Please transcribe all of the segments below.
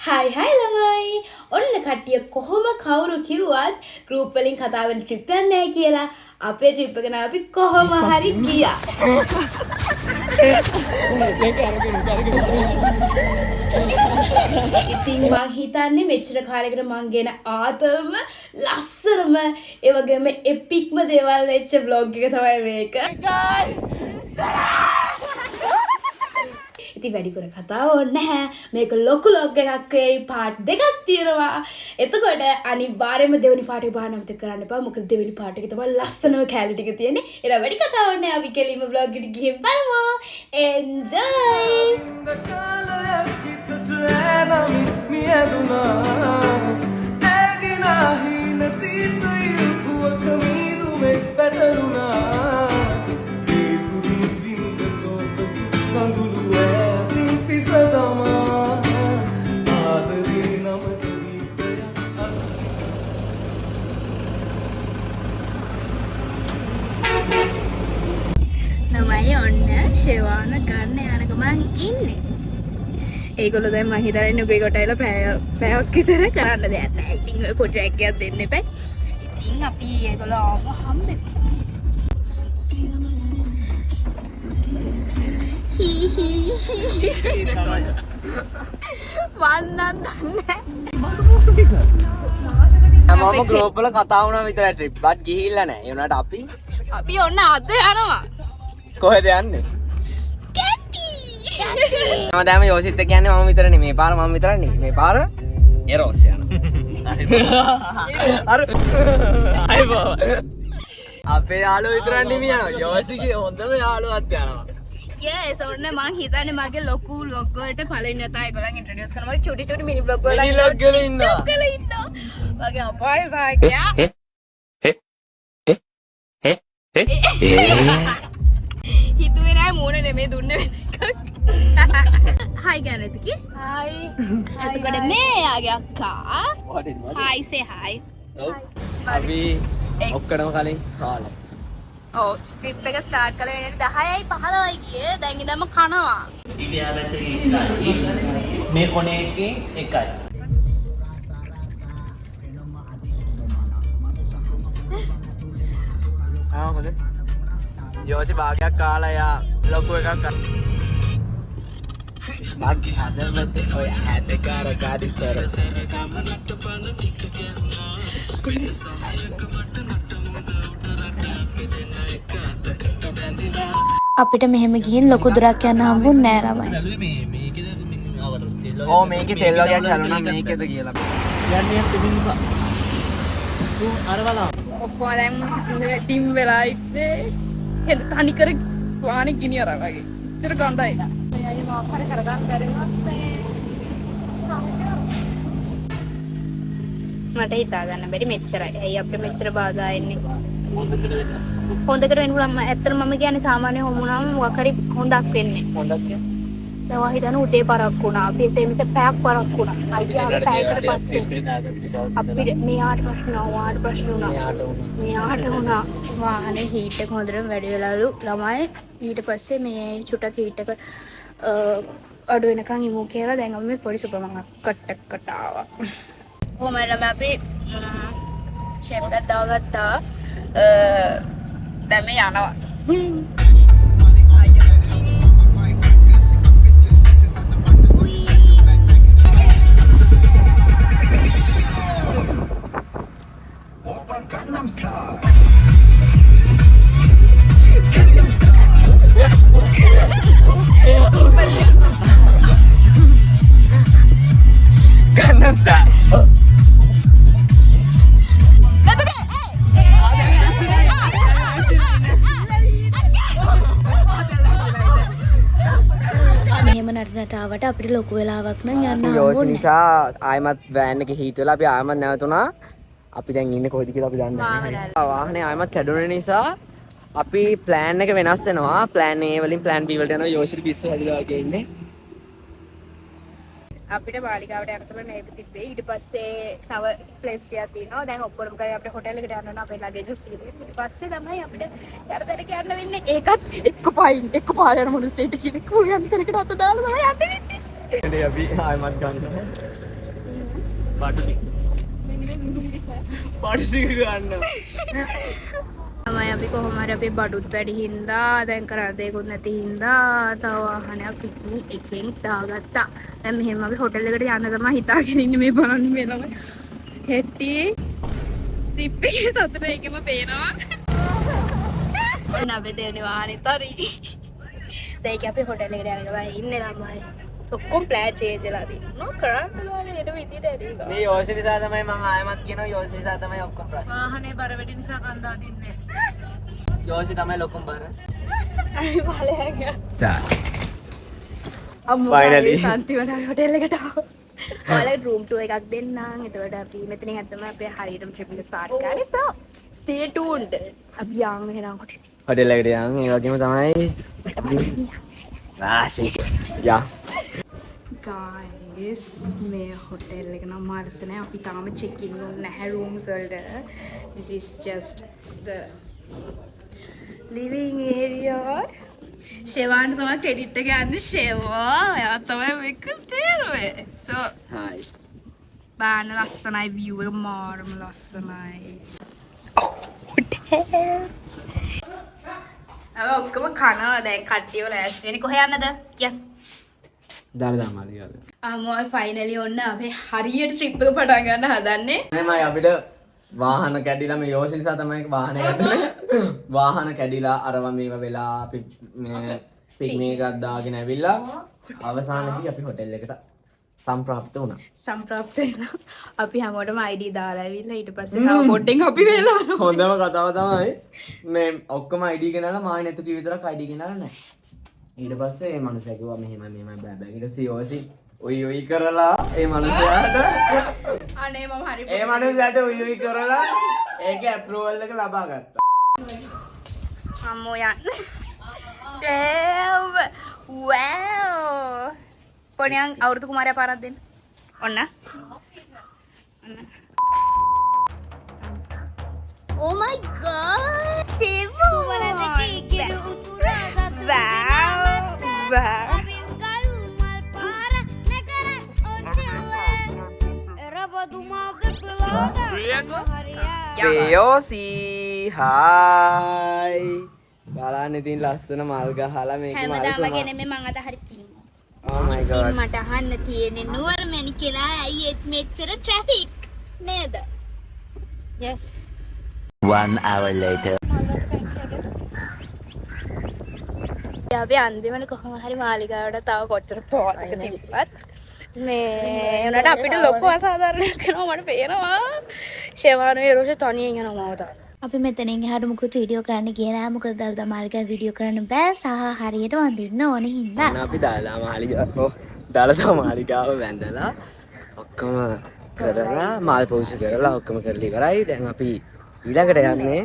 හයි හයි ළමයි. ඔන්න කට්ටිය කොහොම කවුරු කිව්වත් ගෲප් වලින් කතා වෙන ට්‍රිප් එකක් නැහැ කියලා අපේ ට්‍රිප් එක නම් අපි කොහොම හරි ගියා. ඉතින් මං හිතන්නේ මෙච්චර කාලයකට මං ගෙන ආතල්ම ලස්සනම ඒ වගේම එපික්ම දේවල් වෙච්ච vlog එක තමයි මේක. ඉතින් වැඩිපුර කතා ඕනේ නැහැ. මේක ලොකු ලොග් එකක් වෙයි. පාර්ට් දෙකක් තියෙනවා. එතකොට අනිවාර්යයෙන්ම දෙවෙනි පාර්ට් එක බලන්න අමතක කරන්න එපා. මොකද දෙවෙනි පාර්ට් එකේ තමයි ලස්සනම කැලේ ටික තියෙන්නේ. ඒක වැඩි කතා ඕනේ නැහැ. අපි කෙලින්ම vlog එකට ගිහින් බලමු. නමයි ඔන්න ශෙවාන ගන්න යන ගමන් ඉන්නේ. ඒගොල්ලෝ දැන් මං හිතන්නේ නුගේ කොට ඇවිල්ලා පැයක් විතර කරන්න දෙයක් නැහැ. ඉතින් ඔය පොඩි ට්‍රැක් එකක් දෙන්න එපා. ඉතින් අපි ඒගොල්ලෝ ආව හම්බෙමු. මන්නම් දන්නේ. මම ගෲප් වල කතා වුණා විතරයි ට්‍රිප් බත් ගිහිල්ලා නැහැ. ඒ වුණාට අපි ඔන්න අද යනවා. කොහෙද යන්නේ? කැන්ටි. මම දැන් යෝසිත් එක්ක යන්නේ මම විතර නෙමෙයි. මේ පාර මම විතර නෙමෙයි. මේ පාර එරෝස් යනවා. අර අයිබෝ. අපේ යාළුවෝ විතර නෙමෙයි යනවා. යෝසිගේ හොඳම යාළුවත් යනවා. yes ඔන්න මං හිතන්නේ මගේ ලොකු vlog වලට පළවෙනි වතාව ඒගොල්ලන් ඉන්ට්‍රොඩියුස් කරනවා. චුටි චුටි මිනි vlog වල ඉන්නවා. වගේ අපයි සාකියා. හිතුවේ නෑ මූණ නෙමෙයි දුන්නේ වෙන එකක්. හයි ගානේද කි? හයි. එතකොට මේ යාගේ අක්කා. හයි say hi. අපි ඔක්කොම කලින් කාලා. ඔව් ස්ක්‍රිප් එක ස්ටාර්ට් කළා වෙනට 10යි 15යි ගියේ. දැන් ඉඳන්ම කනවා. ඉතියා පැත්තේ ඉස්සයි. මේ කොනේ එකේ එකයි. හොඳ. යෝසි භාගයක් කාලා යා ලොකු එකක් කරා. මගේ හදවතේ ඔය හැද කර කාදි සර. අපිට මෙහෙම ගිහින් ලොකු දුරක් යන්න හම්බුන්නේ නෑ ළමයි. ඕ මේකේ තෙල් වගේක් හැලුණා මේකේද කියලා. යන්නේ තිබුණා. අර බලන්න. ඔක්කොම දැන් ටිම් වෙලා ඉන්නේ. හෙන තනි කර වාණි ගිනි අරන් වගේ. ඉච්චර ගඳයි. මට හිතා ගන්න බැරි මෙච්චරයි. ඇයි අපිට මෙච්චර බාධා එන්නේ? හොඳකට වෙන්න පුළුවන්. ඇත්තටම මම කියන්නේ සාමාන්‍ය හොමුණාම මොකක් හරි හොඳක් වෙන්නේ. හොඳක් කියන්නේ. දැන් වහි දන උදේ පරක් වුණා. අපි එසේමිස පැයක් පරක් වුණා. අයියා පැයකට පස්සේ අපිට මෙයාට ප්‍රශ්න ආවාට ප්‍රශ්න වුණා. මෙයාට වුණා. වාහනේ හීට් එක හොඳටම වැඩි වෙලාලු ළමයි. ඊට පස්සේ මේ චුටක් හීට් එක අඩු වෙනකන් ඉමු කියලා දැන් අපි මේ පොඩි සුපර් මාකට් එකකට ආවා. කොහමද අපි ෂෙෆ් එකක් දාගත්තා. දැන් මේ යනවා. Gangnam Style. මෙහෙම නටනට ආවට අපිට ලොකු වෙලාවක් නම් යන්න යෝසි හම්බුන්නේ නිසා ආයමත් වෑන් එකේ හීට් වෙලා අපි ආයමත් නැවතුණා. අපි දැන් ඉන්නේ කොහෙද කියලා අපි දන්නේ නැහැ. වාහනේ ආයමත් කැඩුන නිසා අපි ප්ලෑන් එක වෙනස් වෙනවා. ප්ලෑන් A වලින් ප්ලෑන් B වලට යනවා. යෝසිට පිස්සු හැදිලා වගේ ඉන්නේ. අපිට මාලිගාවට යන්න තමයි මේක තිබ්බේ. ඊට පස්සේ තව ප්ලේස් ටිකක් තියෙනවා. දැන් ඔක්කොම කරේ අපිට හොටෙල් එකට යන්න ඕන අපේ ලගේජස් ටික. ඊට පස්සේ තමයි අපිට යරදරට යන්න වෙන්නේ. ඒකත් එක්ක පාර යන මොනසෙට කෙනෙක් යන්න තැනකට අත දාලා තමයි යන්න වෙන්නේ. ඉතින් අපි ආයමත් ගන්නවා. බඩු ටික. බඩු ටික ගන්න. තමයි අපි කොහොම හරි අපේ බඩුත් වැඩි හින්දා දැන් කරන්න දෙයක්වත් නැති හින්දා තව වාහනයක් පික්නික් එකෙන් දාගත්තා. දැන් මෙහෙම අපි හොටෙල් එකට යන්න තමයි හිතාගෙන ඉන්නේ මේ බලන්න මේ ළමයි. හෙට්ටි ට්‍රිප් එකේ සතුට ඒකෙම පේනවා. නබේ දෙවෙනි වාහනේත් හරි. දැන් අපි හොටෙල් එකට යනවා ඉන්නේ ළමයි. ඔක්කොම ප්ලෑන් චේන්ජ් වෙලා තියෙනවා. කරන්න පුළුවන් ඊට විදිහට ඇදී. මේ යෝෂි නිසා තමයි මම ආයමත් කියනවා යෝෂි නිසා තමයි ඔක්කොම ප්‍රශ්න. වාහනේ බර වැඩි නිසා කන්දා දින්නේ. යෝෂි තමයි ලොකුම බර. අපි බලයන් යනවා. තා. අම්මෝ Finally. සන්තිමට හොටෙල් එකට ආවා. ඔයාලට රූම් ටුවර් එකක් දෙන්නම්. එතකොට අපි මෙතනින් හැත්තම අපේ හරියටම ට්‍රිප් එක ස්ටාර්ට් කරන්නේ. So stay tuned. අපි යන් එහෙනම් හොටෙල්. හොටෙල් එකට යන් ඒ වගේම තමයි shit. යා. Guys මේ හොටෙල් එක නම් මාර්ස් නෑ. අපි තාම චෙක් ඉන් නැහැ රූම්ස් වලට. This is just the living area. ෂෙවාන් තමයි ක්‍රෙඩිට් එක යන්නේ ෂෙවා. එයා තමයි මේක තේරුවේ. So hi. බාන ලස්සනයි view එක මාරම ලස්සනයි. ඔක්කොම කනවා දැන් කට්ටියව ලෑස්ති වෙන්නේ කොහෙ යන්නද? යන්න. දාලා මාලිගාද. අමෝ ෆයිනලි ඔන්න අපි හරියට ට්‍රිප් එක පටන් ගන්න හදන්නේ. නේමයි අපිට වාහන කැඩිලා මේ යෝෂි නිසා තමයි වාහනේ ගත්තනේ. වාහන කැඩිලා අරවා මේව වෙලා අපි මේ පික්නික් එකක් දාගෙන ඇවිල්ලා අවසානයේදී අපි හොටෙල් එකට සම්ප්‍රාප්ත වුණා. සම්ප්‍රාප්ත වෙනවා. අපි හැමෝටම ID දාලා ඇවිල්ලා ඊට පස්සේ තව බොඩ්ඩෙන් අපි වෙලා යනවා. හොඳම කතාව තමයි මේ ඔක්කොම ID ගෙනල්ලා මායි නැතු කී විතරක් ID ගෙනල්ලා නැහැ. ඊට පස්සේ මේ මනුස්සයා කිව්වා මෙහෙමයි බෑ බෑ. ඊට පස්සේ යෝෂි ඔයි කරලා ඒ මනුස්සයාට අනේ මම හරි ඒ මනුස්සයාට ඔයි කරලා ඒකේ අප්‍රූවල් එක ලබා ගත්තා. අම්මෝ යන්න. damn wow පොණියන් අවුරුදු කුමාරයා පාරක් දෙන්න. ඔන්න. Oh my god! Shivu! Wow! Wow! යෝසි හායි බලන්න ඉතින් ලස්සන මල් ගහලා මේක මල් හැමදාම තුමා. ගෙන මේ මං අද හරි පින්නවා. Oh my ඉතින් god. මට අහන්න තියෙන්නේ නුවරමැණි කියලා ඇයි ඒත් මෙච්චර ට්‍රැෆික් නේද? Yes. 1 hour later. අපි අන්තිමට කොහොම හරි මාලිගාවට තව කොච්චර පොතක තිබ්බත් මේ උනට අපිට ලොකු අසාධාරණයක් කරනවා මට පේනවා. ෂෙවානෝ ඒරෝෂ තනියෙන් යනවා මම තාම. අපි මෙතනින් එහාට මුකුත් වීඩියෝ කරන්න ගියේ නෑ. මොකද දල්දා මාලිගා වීඩියෝ කරන්න බෑ. සහ හරියට වඳින්න ඕනේ හින්දා. අපි දාලා මාලිගාව දාලා මාලිගාව වැඳලා ඔක්කොම කරලා මල් පූජ කරලා ඔක්කොම කරලා ඉවරයි. දැන් අපි ඊළඟට යන්නේ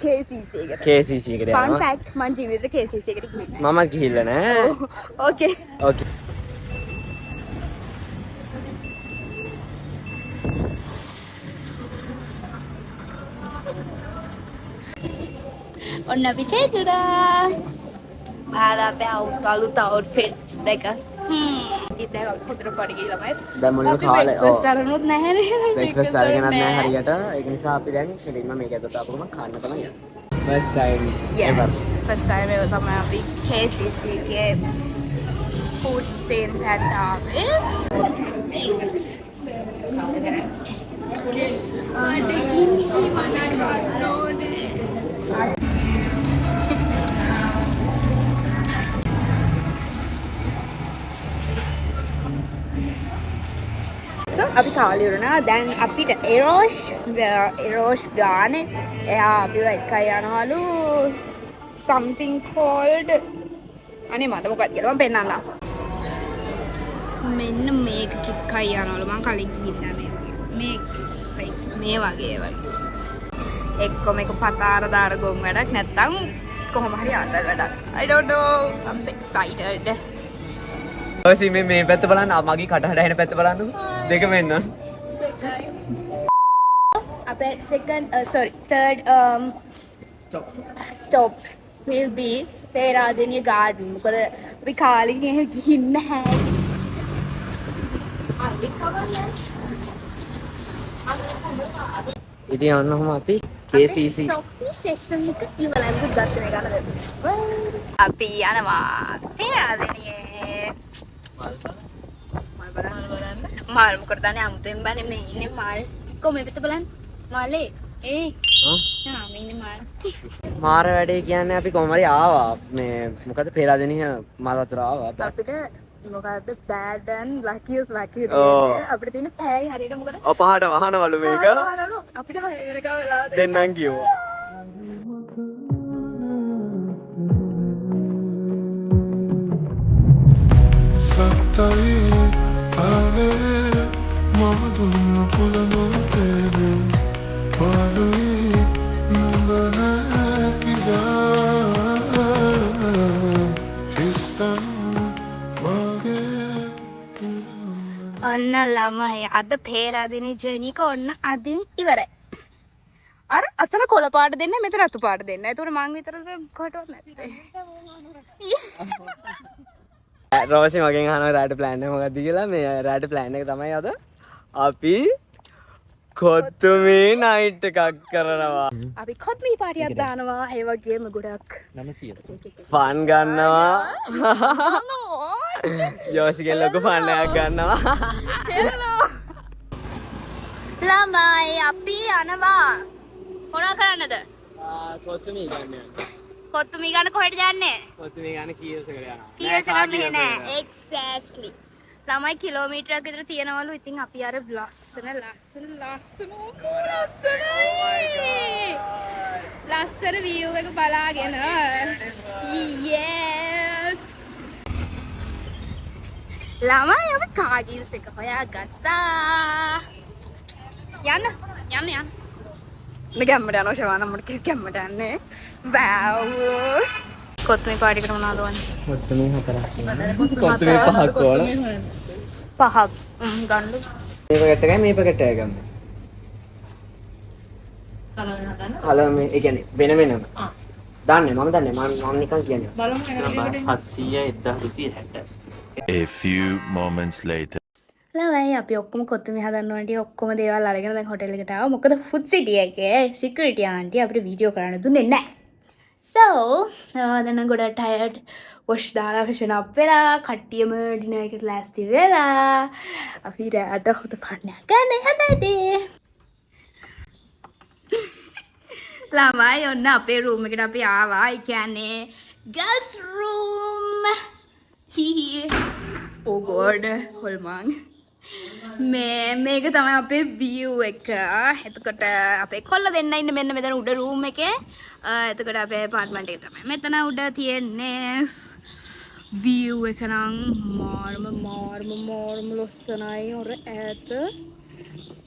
KCC එකට. KCC එකට Fun යනවා. fact මං ජීවිතේ KCC එකට ගිහින් නෑ. මම ගිහිල්ලා නෑ. Okay. ඕකේ. ඔන්න අපි චේතුරා. ආර අපේ අලුත් outfits දෙක. ඉතින් අපි හොතර පඩි ගිහලා මයි. දැන් මොනියෝ කාලේ breakfast අරමුත් නැහැ නේද? බ්‍රේක්ෆාස්ට් අරගෙනත් නැහැ හරියට. ඒක නිසා අපි දැන් කෙලින්ම මේක ඇතුළට ආපුවම කන්න තමයි යන්නේ. First time ever. Yes. First time ever තමයි අපි KCC එකේ food stand එකට ආවේ. So අපි කාලේ වුණා දැන් අපිට එරෝෂ් ගානේ එයා අපිව එකයි යනවලු something called අනේ මට මොකක්ද කියලා මම පෙන්නන්නම් මෙන්න මේක කික්කයි යනවලු මම කලින් ගිහින් මේ මේ වගේ එක්ක මේක පතාර දාර ගොන් වැඩක් නැත්තම් කොහොම හරි ආතල් වැඩක් I don't know I'm so excited ඔසි මේ පැත්ත බලන්න මගේ කටහඬ ඇහෙන පැත්ත බලන්නකෝ දෙකම එන්න අපේ third stop will be Peradeniya garden මොකද අපි කාලෙකින් එහෙම ගිහින් නැහැ ඉතින් ඔන්න ඔහම අපි KCC සෙෂන් එක ඉවරයි. මුත් ගත්තේ ගන්න දෙන්න. අපි යනවා පෙරාදෙනියේ. මල් බලන්න. මල් මොකටද අනේ අමුතෙන් බන්නේ මේ ඉන්නේ මල්. කොහොම පිට බලන්න. මලේ. ඒ. ආ මේ ඉන්නේ මල්. මාර වැඩේ කියන්නේ අපි කොහොම හරි ආවා මේ මොකද පෙරාදෙනිය මල් වතුර ආවා අපිට මොකද්ද bad and luckiest lucky ඔව්. අපිට තියෙන පැය හරියට මොකද අපහාට වහනවලු මේක අපිට වෙනකම් වෙලා දෙන්නම් කිව්වා සත්තයි ආවේ මදුන පුලනෝ තේරේ පාළුයි නුඹ නැකිලා හිස්තන් වගේ ඔන්න ළමයි අද පේරාදෙනි ජර්නි එක ඔන්න අදින් ඉවරයි. අර අතන කොළ පාට දෙන්න මෙතන රතු පාට දෙන්න. ඒතකොට මං විතරද කොටවත් නැත්තේ. රෝෂි මගෙන් අහනවා රාඩ් ප්ලෑන් එක මොකක්ද කියලා මේ රාඩ් ප්ලෑන් එක තමයි අද අපි කොත්තුමේ නයිට් එකක් කරනවා අපි කොත්මී පාටියක් දානවා. ඒ වගේම ගොඩක් 900 ෆන් ගන්නවා යෝසිගෙන් ලොකු ෆන් එකක් ගන්නවා ළමයි අපි යනවා. මොනවා කරන්නද? කොත්තුමේ ගන්න කොත්තුමී ගන්න කොහෙද යන්නේ? කොත්තුමේ ගන්න කීයසකට යනවා කීයසකට මෙහෙ නෑ. එක්සැක්ට්ලි. ළමයි කිලෝමීටරයක් විතර තියනවලු. ඉතින් අපි අර ලස්සන view එක බලාගෙන yes ළමයි අපි කාගිල්ස් එක හොයාගත්තා. යන්න මේ ගැම්මට යනවා ශවාන මට ගැම්මට යන්නේ. වැව් කොත්මේ පාටිකට මොනවද වන්නේ? කොත්තුමේ හතරක් කොත්තුමේ පහක් ඕන පහක් ගන්න. මේ පැකට් එකයි මේ පැකට් එකයි ගන්න. කලර් මේ ඒ කියන්නේ වෙන වෙනම. දන්නේ මම දන්නේ මම නිකන් කියන්නේ. 700 1260 A few moments later ළමයි අපි ඔක්කොම කොත්තුමේ හදන්න ඕන ටික ඔක්කොම දේවල් අරගෙන දැන් හොටෙල් එකට ආවා. මොකද ෆුඩ් සිටි එකේ සිකියුරිටි ආන්ටි අපිට වීඩියෝ කරන්න දුන්නේ නැහැ. So දැන් නම් ගොඩක් tired wash දාලා freshen up වෙලා කට්ටියම dinner එකට ලෑස්ති වෙලා අපි රැට හොත පාඩනයක් ගන්න හදන්නේ. ළමයි ඔන්න අපේ room එකට අපි ආවා. ඒ කියන්නේ girls room. හිහි. Oh god හොල්මන්. මේක තමයි අපේ view එක. එතකොට අපේ කොල්ල දෙන්න ඉන්නේ මෙන්න මෙතන උඩ room එකේ. එතකොට අපේ apartment එක තමයි මෙතන උඩ තියෙන්නේ. view එක නම් මාර්ම ලොස්සනයි.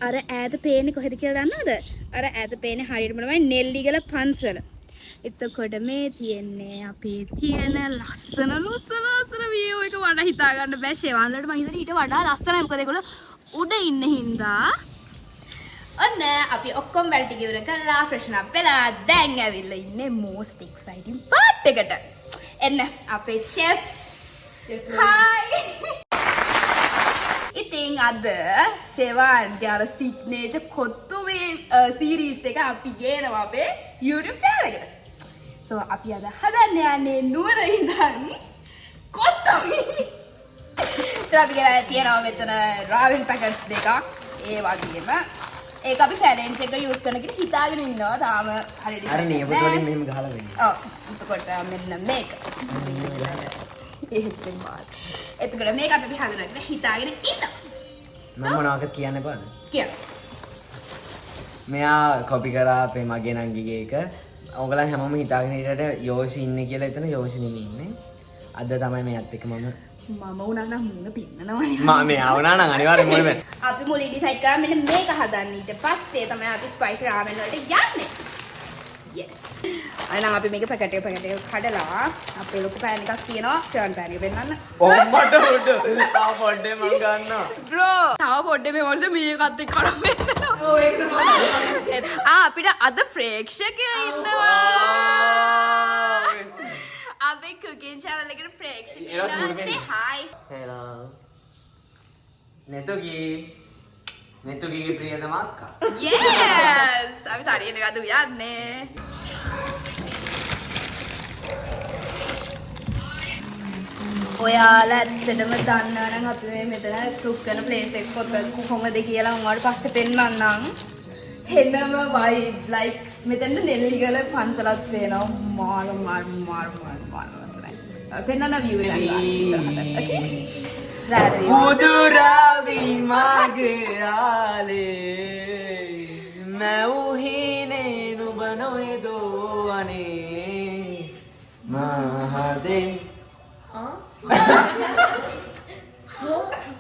අර ඈත පේන්නේ කොහෙද කියලා දන්නවද? අර ඈත පේන්නේ හරියටම තමයි නෙල්ලිගල පන්සල. එතකොට මේ තියෙන්නේ අපේ තියෙන ලස්සන view එක වඩා හිතා ගන්න බෑ. ෂෙවන් වලට මම හිතන්නේ ඊට වඩා ලස්සනයි. මොකද ඒගොල්ලෝ උඩ ඉන්න හින්දා. ඔන්න අපි ඔක්කොම වැඩ ටික ඉවර කරලා freshen up වෙලා දැන් ඇවිල්ලා ඉන්නේ most exciting part එකට. එන්න අපේ chef. hi. ඉතින් අද ෂෙවන්ගේ අර signature කොත්තුමේ series එක අපි ගේනවා අපේ YouTube channel එකට. So අපි අද හදන්න යන්නේ නුවර ඉඳන් කොත්තුමේ. ඉතින් අපි ගෙනල්ලා තියෙනවා මෙතන ramen packets දෙකක්. ඒ වගේම ඒක අපි challenge එක use කරන කෙනෙක් හිතාගෙන ඉන්නවා. තාම හරියට අර නියපොතු වලින් මෙහෙම ගහලා වෙන්නේ. ඔව්. එතකොට මෙන්න මේක. එහෙසෙන් මාත්. එතකොට මේකත් අපි හදනවා කියලා හිතාගෙන ඉන්නවා. මම මොනවද කියන්න බෑද? කියන්න. මෙයා කොපි කරා අපේ මගේ නංගිගේ එක. ඔයගොල්ලෝ හැමෝම හිතාගෙන හිටියට යෝෂි ඉන්නේ කියලා එතන යෝෂි නෙමෙයි ඉන්නේ. අද තමයි මෙයාත් එක්ක මම වුණා නම් මුණ පින්නනවනේ. මේ ආවනා නම් අනිවාර්යෙන් මොකද අපි මුලින් ඩිසයිඩ් කරා මෙන්න මේක හදන්න. ඊට පස්සේ තමයි අපි ස්පයිසි රාමෙන් වලට යන්නේ. yes. අයනම් අපි මේක පැකට් එක කඩලා අපේ ලොකු පෑන් එකක් තියෙනවා. ෂර්න් පෑන් එක පෙන්නන්න. ඔම්මට උඩ තා පොඩ්ඩේ මම ගන්නවා. බ්‍රෝ තව පොඩ්ඩේ මේ වර්ෂ මේකත් එක්ක කරමු. ඔව් ඒක තමයි. අපිට අද ප්‍රේක්ෂකයෝ ඉන්නවා. අපේ cooking channel එකට ප්‍රේක්ෂකයෝ ඉන්නවා. say hi. hello. නෙතෝකි. නෙතුගේ ප්‍රියතම අක්කා. yes අපි තනියෙන් ගතු යන්නේ ඔයාලා ඇත්තටම දන්නවා නම් අපි මේ මෙතන කුක් කරන ප්ලේස් එක කොහොමද කියලා උන්වහන්ට පස්සේ පෙන්නන්නම් හෙන්නම වයිබ් ලයික් මෙතන නෙල්ලිගල පන්සලක් තියෙනවා මාර වසරයි පෙන්නන view එක ගන්න ඉස්සරහට okay රාඩ view උදුරාවි මගේ ආලේ මැවුහිනේ නුඹ නොයදෝ අනේ මහදේ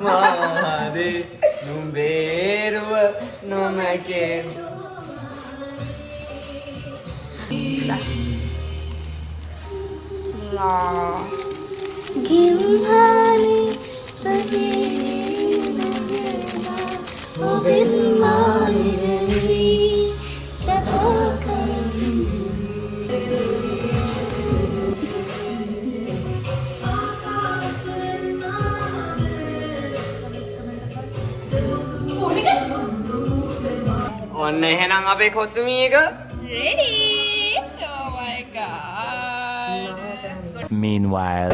මහදේ නුඹේරුව නොමැකේ ගිම්හානි සදේනා ඔබෙන් මානි වෙමි සතෝකයි ඔන්න එහෙනම් අපේ කොත්තුමී එක ready oh my god Meanwhile.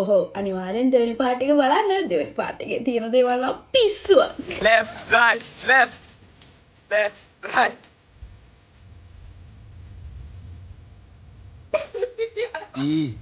හෝ අනිවාර්යෙන් දෙවෙනි පාර්ට් එක බලන්න දෙවෙනි පාර්ට් එකේ තියෙන දේවල් නම් පිස්සුවක් left right left right E.